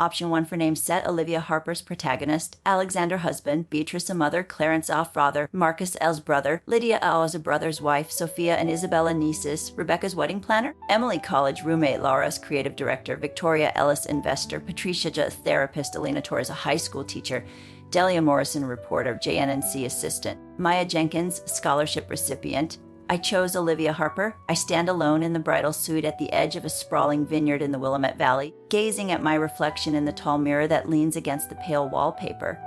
Option 1 for name set, Olivia Harper's protagonist, Alexander husband, Beatrice a mother, Clarence a father, Marcus as brother, Lydia as a brother's wife, Sophia and Isabella nieces, Rebecca's wedding planner, Emily college roommate, Laura's creative director, Victoria Ellis investor, Patricia therapist, Elena Torres a high school teacher, Delia Morrison reporter, JNNC assistant, Maya Jenkins scholarship recipient. I chose Olivia Harper. I stand alone in the bridal suite at the edge of a sprawling vineyard in the Willamette Valley, gazing at my reflection in the tall mirror that leans against the pale wallpaper.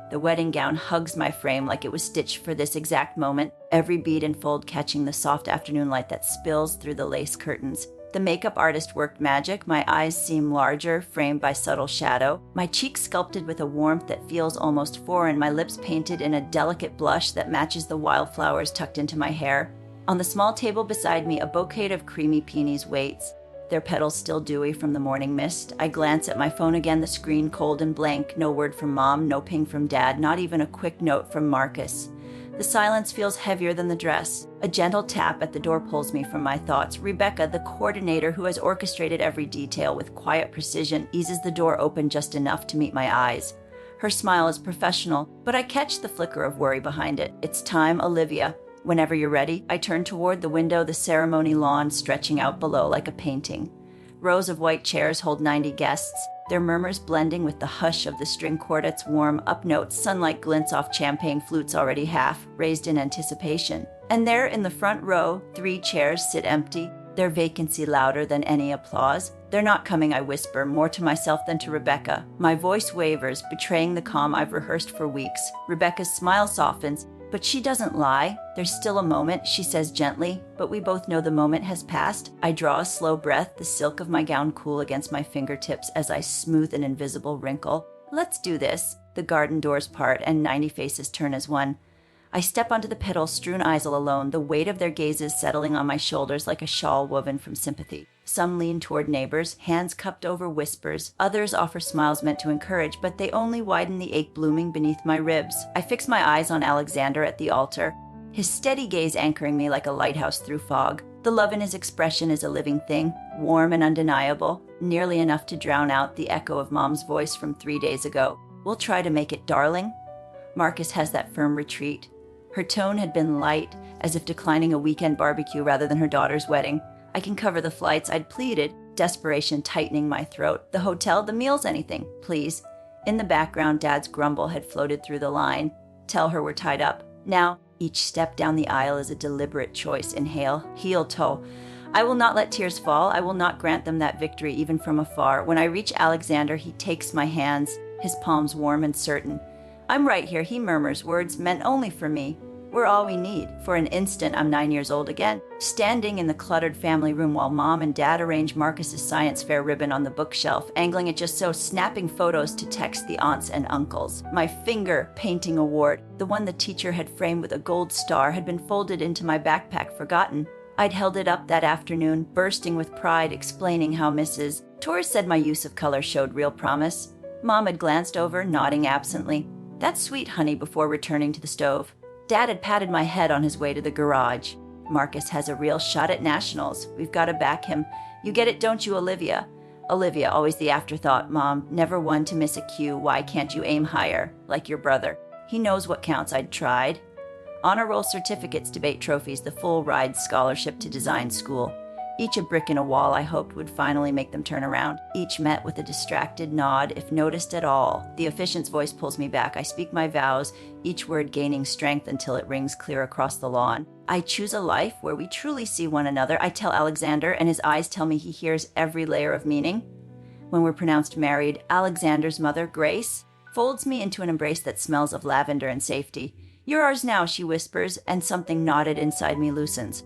The wedding gown hugs my frame like it was stitched for this exact moment, every bead and fold catching the soft afternoon light that spills through the lace curtains. The makeup artist worked magic. My eyes seem larger, framed by subtle shadow. My cheeks sculpted with a warmth that feels almost foreign, my lips painted in a delicate blush that matches the wildflowers tucked into my hair. On the small table beside me, a bouquet of creamy peonies waits, their petals still dewy from the morning mist. I glance at my phone again, the screen cold and blank. No word from Mom, no ping from Dad, not even a quick note from Marcus. The silence feels heavier than the dress. A gentle tap at the door pulls me from my thoughts. Rebecca, the coordinator who has orchestrated every detail with quiet precision, eases the door open just enough to meet my eyes. Her smile is professional, but I catch the flicker of worry behind it. It's time, Olivia. Whenever you're ready, I turn toward the window, the ceremony lawn stretching out below like a painting. Rows of white chairs hold 90 guests, their murmurs blending with the hush of the string quartet's warm up notes. Sunlight glints off champagne flutes already half raised in anticipation. And there in the front row, 3 chairs sit empty, their vacancy louder than any applause. They're not coming, I whisper, more to myself than to Rebecca. My voice wavers, betraying the calm I've rehearsed for weeks. Rebecca's smile softens, but she doesn't lie. There's still a moment, she says gently, but we both know the moment has passed. I draw a slow breath, the silk of my gown cool against my fingertips as I smooth an invisible wrinkle. Let's do this. The garden doors part and 90 faces turn as one. I step onto the petal-strewn aisle alone, the weight of their gazes settling on my shoulders like a shawl woven from sympathy. Some lean toward neighbors, hands cupped over whispers. Others offer smiles meant to encourage, but they only widen the ache blooming beneath my ribs. I fix my eyes on Alexander at the altar, his steady gaze anchoring me like a lighthouse through fog. The love in his expression is a living thing, warm and undeniable, nearly enough to drown out the echo of Mom's voice from 3 days ago. We'll try to make it, darling. Marcus has that firm retreat. Her tone had been light, as if declining a weekend barbecue rather than her daughter's wedding. I can cover the flights, I'd pleaded, desperation tightening my throat. The hotel, the meals, anything, please. In the background, Dad's grumble had floated through the line. Tell her we're tied up. Now, each step down the aisle is a deliberate choice. Inhale, heel toe. I will not let tears fall. I will not grant them that victory, even from afar. When I reach Alexander, he takes my hands, his palms warm and certain. I'm right here, he murmurs, words meant only for me. We're all we need. For an instant, I'm 9 years old again, standing in the cluttered family room while Mom and Dad arrange Marcus's science fair ribbon on the bookshelf, angling it just so, snapping photos to text the aunts and uncles. My finger painting award, the one the teacher had framed with a gold star, had been folded into my backpack, forgotten. I'd held it up that afternoon, bursting with pride, explaining how Mrs. Torres said my use of color showed real promise. Mom had glanced over, nodding absently. That's sweet, honey, before returning to the stove. Dad had patted my head on his way to the garage. Marcus has a real shot at nationals. We've got to back him. You get it, don't you, Olivia? Olivia, always the afterthought, Mom. Never one to miss a cue. Why can't you aim higher, like your brother? He knows what counts. I'd tried. Honor roll certificates, debate trophies, the full ride scholarship to design school. Each a brick in a wall I hoped would finally make them turn around. Each met with a distracted nod, if noticed at all. The officiant's voice pulls me back. I speak my vows, each word gaining strength until it rings clear across the lawn. I choose a life where we truly see one another, I tell Alexander, and his eyes tell me he hears every layer of meaning. When we're pronounced married, Alexander's mother, Grace, folds me into an embrace that smells of lavender and safety. You're ours now, she whispers, and something knotted inside me loosens.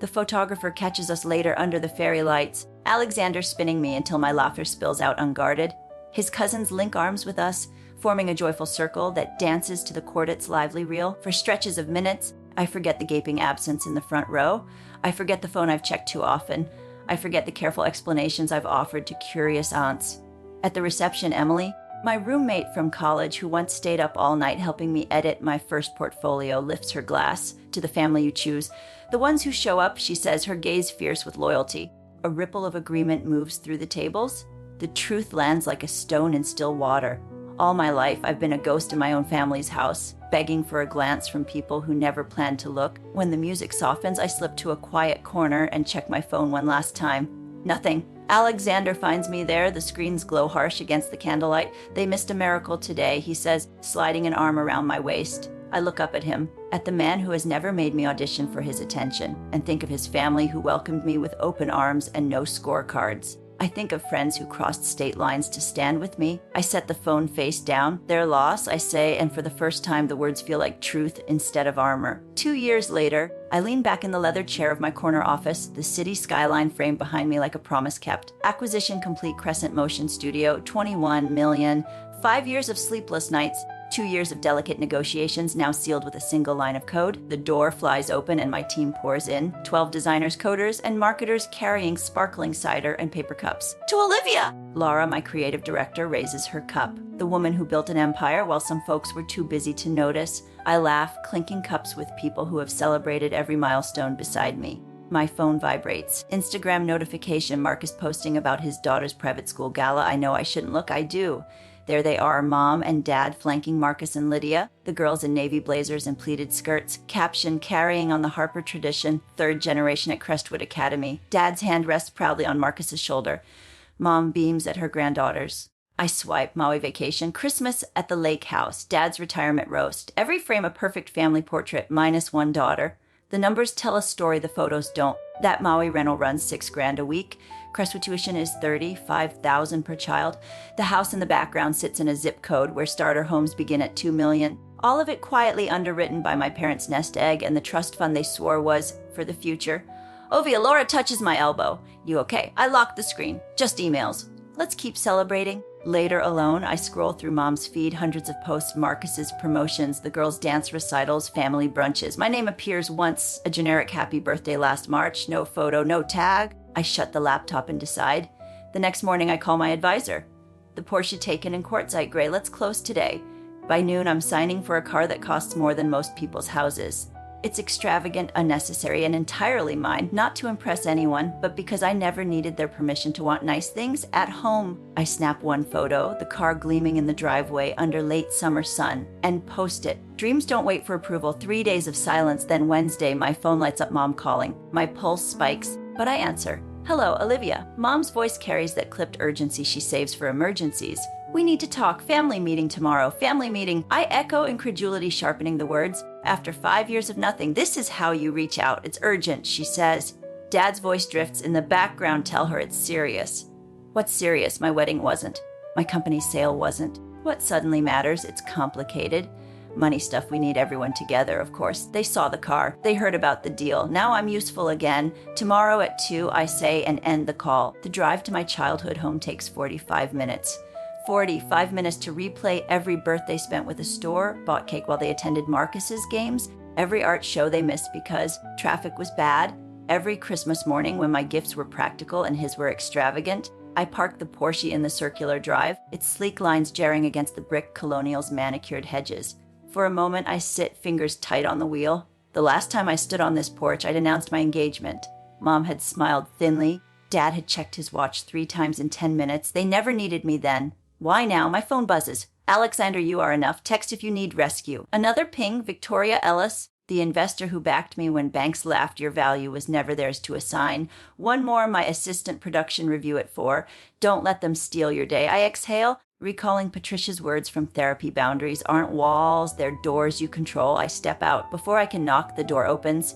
The photographer catches us later under the fairy lights, Alexander spinning me until my laughter spills out unguarded. His cousins link arms with us, forming a joyful circle that dances to the quartet's lively reel. For stretches of minutes, I forget the gaping absence in the front row. I forget the phone I've checked too often. I forget the careful explanations I've offered to curious aunts. At the reception, Emily, my roommate from college who once stayed up all night helping me edit my first portfolio, lifts her glass. To the family you choose. The ones who show up, she says, her gaze fierce with loyalty. A ripple of agreement moves through the tables. The truth lands like a stone in still water. All my life, I've been a ghost in my own family's house, begging for a glance from people who never planned to look. When the music softens, I slip to a quiet corner and check my phone one last time. Nothing. Alexander finds me there. The screens glow harsh against the candlelight. They missed a miracle today, he says, sliding an arm around my waist. I look up at him, at the man who has never made me audition for his attention, and think of his family who welcomed me with open arms and no scorecards. I think of friends who crossed state lines to stand with me. I set the phone face down. Their loss, I say, and for the first time the words feel like truth instead of armor. 2 years later, I lean back in the leather chair of my corner office, the city skyline framed behind me like a promise kept. Acquisition complete, Crescent Motion Studio, 21 million, 5 years of sleepless nights, 2 years of delicate negotiations, now sealed with a single line of code. The door flies open and my team pours in. 12 designers, coders, and marketers carrying sparkling cider and paper cups. To Olivia! Laura, my creative director, raises her cup. The woman who built an empire while some folks were too busy to notice. I laugh, clinking cups with people who have celebrated every milestone beside me. My phone vibrates. Instagram notification, Marcus posting about his daughter's private school gala. I know I shouldn't look, I do. There they are, Mom and Dad flanking Marcus and Lydia, the girls in navy blazers and pleated skirts. Caption, carrying on the Harper tradition, 3rd generation at Crestwood Academy. Dad's hand rests proudly on Marcus's shoulder. Mom beams at her granddaughters. I swipe, Maui vacation, Christmas at the lake house, Dad's retirement roast. Every frame a perfect family portrait, minus one daughter. The numbers tell a story, the photos don't. That Maui rental runs $6,000 a week. Crestwood tuition is $35,000 per child. The house in the background sits in a zip code where starter homes begin at $2 million. All of it quietly underwritten by my parents' nest egg and the trust fund they swore was for the future. Ovia, Laura touches my elbow. You okay? I locked the screen. Just emails. Let's keep celebrating. Later, alone, I scroll through Mom's feed, hundreds of posts, Marcus's promotions, the girls' dance recitals, family brunches. My name appears once, a generic happy birthday last March, no photo, no tag. I shut the laptop and decide. The next morning, I call my advisor. The Porsche taken in quartzite gray, let's close today. By noon, I'm signing for a car that costs more than most people's houses. It's extravagant, unnecessary, and entirely mine, not to impress anyone, but because I never needed their permission to want nice things at home. I snap one photo, the car gleaming in the driveway under late summer sun, and post it. Dreams don't wait for approval. 3 days of silence, then Wednesday, my phone lights up, Mom calling. My pulse spikes, but I answer. Hello, Olivia. Mom's voice carries that clipped urgency she saves for emergencies. We need to talk. Family meeting tomorrow. Family meeting. I echo, incredulity sharpening the words. After 5 years of nothing, this is how you reach out. It's urgent, she says. Dad's voice drifts in the background. Tell her it's serious. What's serious? My wedding wasn't. My company's sale wasn't. What suddenly matters? It's complicated. Money stuff, we need everyone together, of course. They saw the car. They heard about the deal. Now I'm useful again. Tomorrow at 2, I say and end the call. The drive to my childhood home takes 45 minutes. 45 minutes to replay every birthday spent with a store, bought cake while they attended Marcus's games, every art show they missed because traffic was bad, every Christmas morning when my gifts were practical and his were extravagant. I parked the Porsche in the circular drive, its sleek lines jarring against the brick colonial's manicured hedges. For a moment, I sit, fingers tight on the wheel. The last time I stood on this porch, I'd announced my engagement. Mom had smiled thinly. Dad had checked his watch 3 times in 10 minutes. They never needed me then. Why now? My phone buzzes. Alexander, you are enough. Text if you need rescue. Another ping, Victoria Ellis, the investor who backed me when banks laughed your value was never theirs to assign. One more, my assistant production review at 4. Don't let them steal your day. I exhale, recalling Patricia's words from Therapy Boundaries aren't walls, they're doors you control. I step out. Before I can knock, the door opens.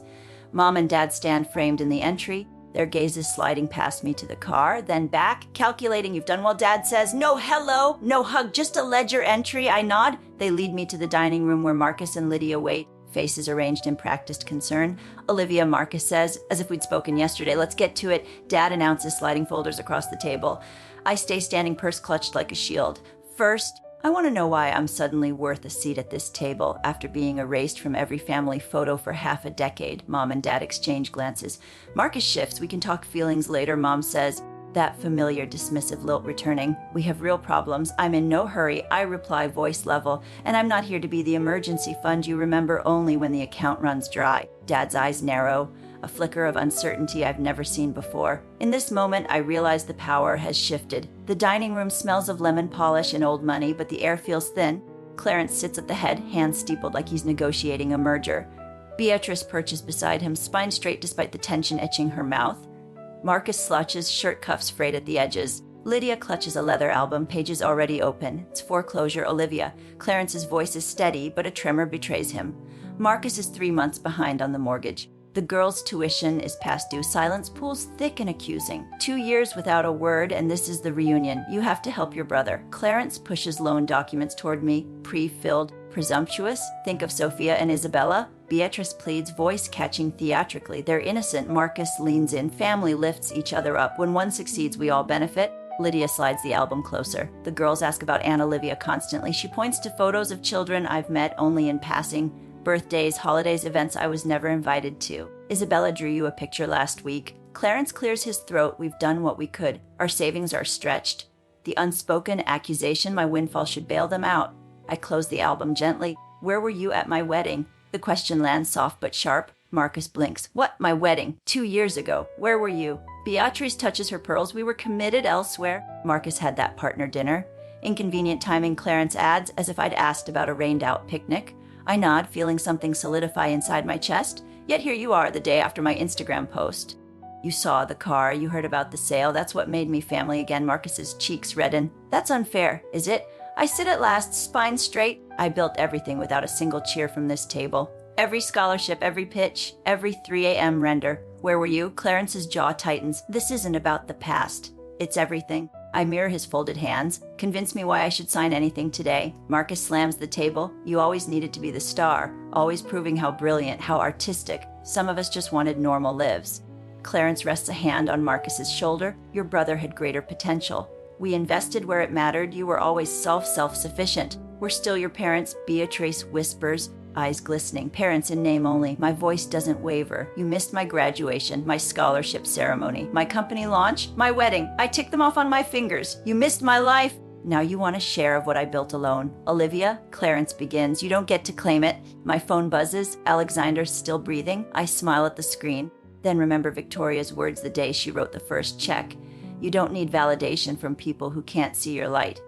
Mom and Dad stand framed in the entry. Their gazes sliding past me to the car, then back, calculating. You've done well, Dad says. No hello, no hug, just a ledger entry. I nod. They lead me to the dining room where Marcus and Lydia wait, faces arranged in practiced concern. Olivia, Marcus says, as if we'd spoken yesterday. Let's get to it. Dad announces, sliding folders across the table. I stay standing, purse clutched like a shield. First, I want to know why I'm suddenly worth a seat at this table after being erased from every family photo for half a decade. Mom and Dad exchange glances. Marcus shifts. We can talk feelings later, Mom says. That familiar dismissive lilt returning. We have real problems. I'm in no hurry. I reply, voice level. And I'm not here to be the emergency fund you remember only when the account runs dry. Dad's eyes narrow. a flicker of uncertainty I've never seen before. In this moment, I realize the power has shifted. The dining room smells of lemon polish and old money, but the air feels thin. Clarence sits at the head, hands steepled like he's negotiating a merger. Beatrice perches beside him, spine straight despite the tension etching her mouth. Marcus slouches, shirt cuffs frayed at the edges. Lydia clutches a leather album, pages already open. It's foreclosure Olivia. Clarence's voice is steady, but a tremor betrays him. Marcus is 3 months behind on the mortgage. The girl's tuition is past due. Silence pools thick and accusing. 2 years without a word, and this is the reunion. You have to help your brother. Clarence pushes loan documents toward me, pre-filled. Presumptuous? Think of Sophia and Isabella. Beatrice pleads, voice catching theatrically. They're innocent. Marcus leans in. Family lifts each other up. When one succeeds, we all benefit. Lydia slides the album closer. The girls ask about Aunt Olivia constantly. She points to photos of children I've met only in passing. Birthdays, holidays, events I was never invited to. Isabella drew you a picture last week. Clarence clears his throat. We've done what we could. Our savings are stretched. The unspoken accusation my windfall should bail them out. I close the album gently. Where were you at my wedding? The question lands soft but sharp. Marcus blinks. What? My wedding? 2 years ago. Where were you? Beatrice touches her pearls. We were committed elsewhere. Marcus had that partner dinner. Inconvenient timing, Clarence adds, as if I'd asked about a rained-out picnic. I nod, feeling something solidify inside my chest. Yet here you are the day after my Instagram post. You saw the car. You heard about the sale. That's what made me family again. Marcus's cheeks redden. That's unfair, is it? I sit at last, spine straight. I built everything without a single cheer from this table. Every scholarship, every pitch, every 3 a.m. render. Where were you? Clarence's jaw tightens. This isn't about the past. It's everything. I mirror his folded hands. Convince me why I should sign anything today. Marcus slams the table. You always needed to be the star, always proving how brilliant, how artistic. Some of us just wanted normal lives. Clarence rests a hand on Marcus's shoulder. Your brother had greater potential. We invested where it mattered. You were always self-sufficient. We're still your parents. Beatrice whispers, eyes glistening. Parents in name only. My voice doesn't waver. You missed my graduation, my scholarship ceremony, my company launch, my wedding. I ticked them off on my fingers. You missed my life. Now you want a share of what I built alone. Olivia, Clarence begins. You don't get to claim it. My phone buzzes. Alexander's still breathing. I smile at the screen. Then remember Victoria's words the day she wrote the first check. You don't need validation from people who can't see your light.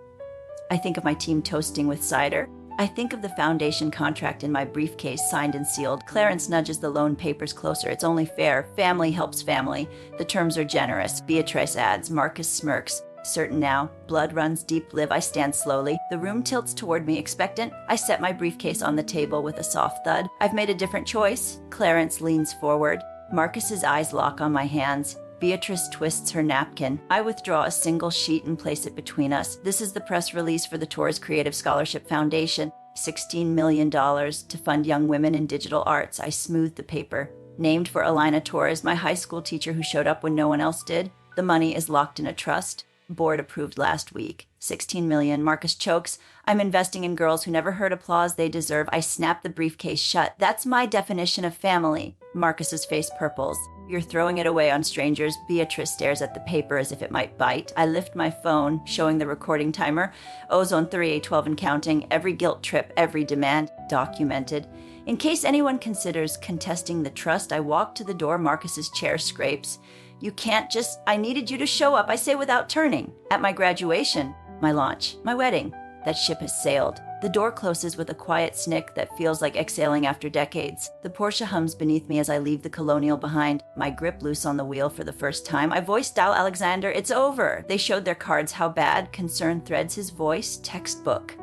I think of my team toasting with cider. I think of the foundation contract in my briefcase, signed and sealed. Clarence nudges the loan papers closer. It's only fair. Family helps family. The terms are generous. Beatrice adds. Marcus smirks. Certain now. Blood runs deep. Live. I stand slowly. The room tilts toward me, expectant. I set my briefcase on the table with a soft thud. I've made a different choice. Clarence leans forward. Marcus's eyes lock on my hands. Beatrice twists her napkin. I withdraw a single sheet and place it between us. This is the press release for the Torres Creative Scholarship Foundation. $16 million to fund young women in digital arts. I smooth the paper. Named for Elena Torres, my high school teacher who showed up when no one else did. The money is locked in a trust. Board approved last week. $16 million. Marcus chokes. I'm investing in girls who never heard applause they deserve. I snap the briefcase shut. That's my definition of family. Marcus's face purples. You're throwing it away on strangers. Beatrice stares at the paper as if it might bite. I lift my phone, showing the recording timer. Ozone 3A12 and counting. Every guilt trip, every demand, documented. In case anyone considers contesting the trust, I walk to the door. Marcus's chair scrapes. You can't just... I needed you to show up, I say without turning. At my graduation, my launch, my wedding. That ship has sailed. The door closes with a quiet snick that feels like exhaling after decades. The Porsche hums beneath me as I leave the Colonial behind, my grip loose on the wheel for the first time. I voice dial Alexander, it's over. They showed their cards how bad. Concern threads his voice, textbook.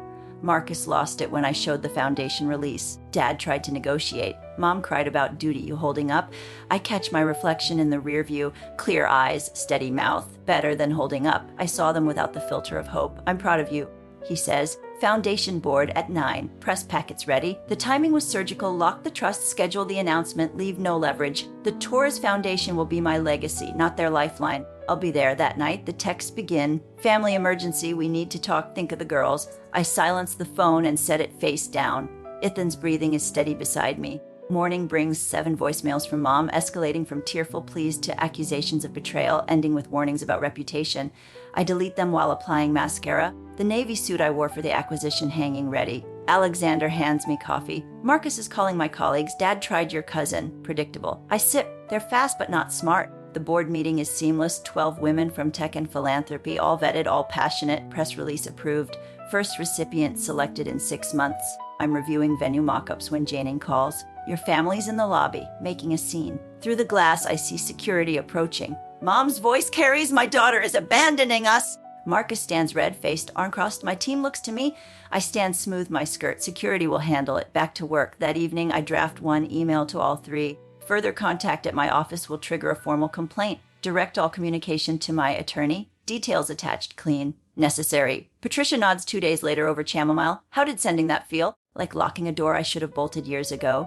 Marcus lost it when I showed the foundation release. Dad tried to negotiate. Mom cried about duty you holding up. I catch my reflection in the rear view. Clear eyes, steady mouth. Better than holding up. I saw them without the filter of hope. I'm proud of you, he says. Foundation board at 9. Press packets ready. The timing was surgical. Lock the trust, schedule the announcement, leave no leverage. The Torres Foundation will be my legacy, not their lifeline. I'll be there that night. The texts begin. Family emergency, we need to talk, think of the girls. I silence the phone and set it face down. Ethan's breathing is steady beside me. Morning brings 7 voicemails from Mom, escalating from tearful pleas to accusations of betrayal, ending with warnings about reputation. I delete them while applying mascara. The navy suit I wore for the acquisition hanging ready. Alexander hands me coffee. Marcus is calling my colleagues. Dad tried your cousin. Predictable. I sip. They're fast but not smart. The board meeting is seamless. 12 women from tech and philanthropy, all vetted, all passionate. Press release approved. First recipient selected in 6 months. I'm reviewing venue mock-ups when Janing calls. Your family's in the lobby, making a scene. Through the glass, I see security approaching. Mom's voice carries. My daughter is abandoning us. Marcus stands red-faced, arm crossed. My team looks to me. I stand smooth my skirt. Security will handle it. Back to work. That evening, I draft one email to all 3. Further contact at my office will trigger a formal complaint. Direct all communication to my attorney. Details attached clean. Necessary. Patricia nods 2 days later over chamomile. How did sending that feel? Like locking a door I should have bolted years ago.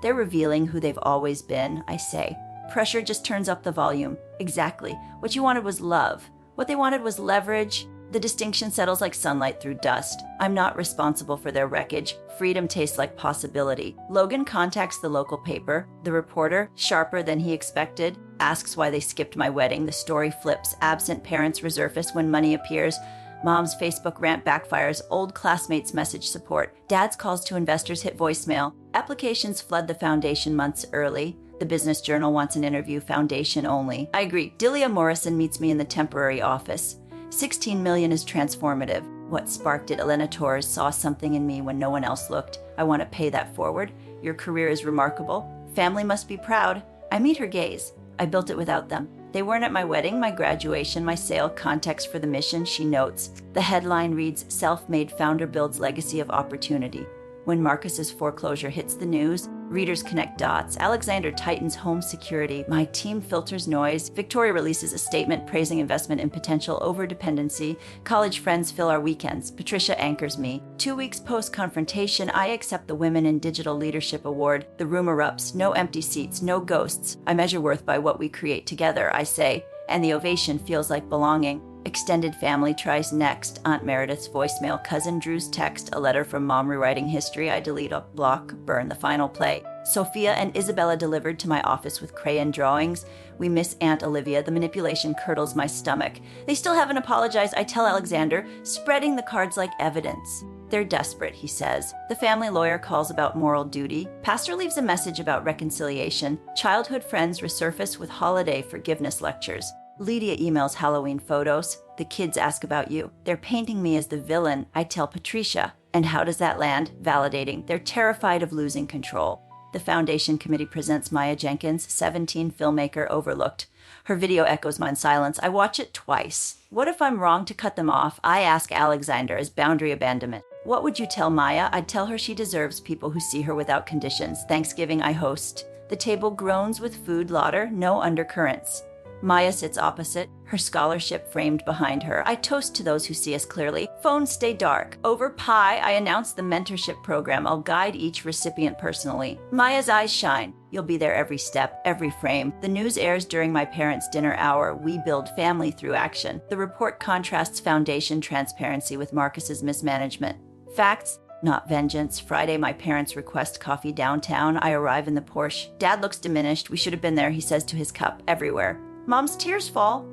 They're revealing who they've always been, I say. Pressure just turns up the volume. Exactly. What you wanted was love. What they wanted was leverage. The distinction settles like sunlight through dust. I'm not responsible for their wreckage. Freedom tastes like possibility. Logan contacts the local paper. The reporter, sharper than he expected, asks why they skipped my wedding. The story flips. Absent parents resurface when money appears. Mom's Facebook rant backfires. Old classmates message support. Dad's calls to investors hit voicemail. Applications flood the foundation months early. The Business Journal wants an interview, foundation only. I agree. Delia Morrison meets me in the temporary office. 16 million is transformative. What sparked it? Elena Torres saw something in me when no one else looked. I want to pay that forward. Your career is remarkable. Family must be proud. I meet her gaze. I built it without them. They weren't at my wedding, my graduation, my sale. Context for the mission, she notes. The headline reads, Self-Made Founder Builds Legacy of Opportunity. When Marcus's foreclosure hits the news, readers connect dots. Alexander tightens home security. My team filters noise. Victoria releases a statement praising investment in potential over-dependency. College friends fill our weekends. Patricia anchors me. 2 weeks post-confrontation, I accept the Women in Digital Leadership Award. The room erupts. No empty seats, no ghosts. I measure worth by what we create together, I say, and the ovation feels like belonging. Extended family tries next. Aunt Meredith's voicemail, cousin Drew's text, a letter from mom rewriting history. I delete a block, burn the final play. Sophia and Isabella delivered to my office with crayon drawings. We miss Aunt Olivia. The manipulation curdles my stomach. They still haven't apologized, I tell Alexander, spreading the cards like evidence. They're desperate, he says. The family lawyer calls about moral duty. Pastor leaves a message about reconciliation. Childhood friends resurface with holiday forgiveness lectures. Lydia emails Halloween photos. The kids ask about you. They're painting me as the villain. I tell Patricia. And how does that land? Validating. They're terrified of losing control. The foundation committee presents Maya Jenkins, 17 filmmaker overlooked. Her video echoes mine silence. I watch it twice. What if I'm wrong to cut them off? I ask Alexander as boundary abandonment. What would you tell Maya? I'd tell her she deserves people who see her without conditions. Thanksgiving I host. The table groans with food lauder, no undercurrents. Maya sits opposite, her scholarship framed behind her. I toast to those who see us clearly. Phones stay dark. Over pie, I announce the mentorship program. I'll guide each recipient personally. Maya's eyes shine. You'll be there every step, every frame. The news airs during my parents' dinner hour. We build family through action. The report contrasts foundation transparency with Marcus's mismanagement. Facts, not vengeance. Friday, my parents request coffee downtown. I arrive in the Porsche. Dad looks diminished. We should have been there, he says to his cup. Everywhere. Mom's tears fall.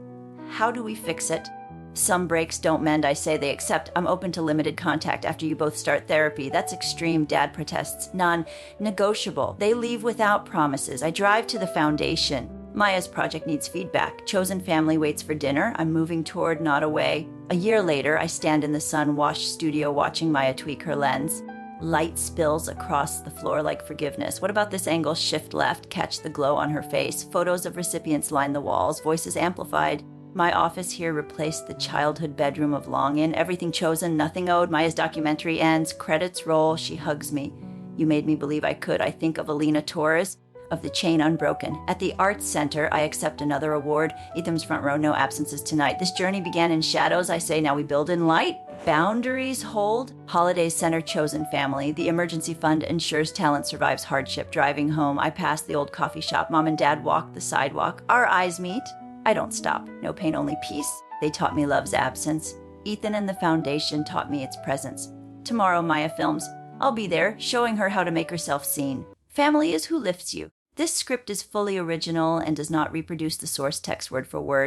How do we fix it? Some breaks don't mend, I say. They accept. I'm open to limited contact after you both start therapy. That's extreme, Dad protests. Non-negotiable. They leave without promises. I drive to the foundation. Maya's project needs feedback. Chosen family waits for dinner. I'm moving toward, not away. A year later, I stand in the sun-washed studio watching Maya tweak her lens. Light spills across the floor like forgiveness. What about this angle? Shift left, catch the glow on her face. Photos of recipients line the walls, voices amplified. My office here replaced the childhood bedroom of Longin. Everything chosen, nothing owed. Maya's documentary ends, credits roll, she hugs me. You made me believe I could. I think of Elena Torres, of the chain unbroken. At the Arts Center, I accept another award. Etham's front row, no absences tonight. This journey began in shadows, I say, now we build in light. Boundaries hold. Holidays center chosen family. The emergency fund ensures talent survives hardship. Driving home, I pass the old coffee shop. Mom and Dad walk the sidewalk. Our eyes meet. I don't stop. No pain, only peace. They taught me love's absence. Ethan and the foundation taught me its presence. Tomorrow, Maya films. I'll be there, showing her how to make herself seen. Family is who lifts you. This script is fully original and does not reproduce the source text word for word.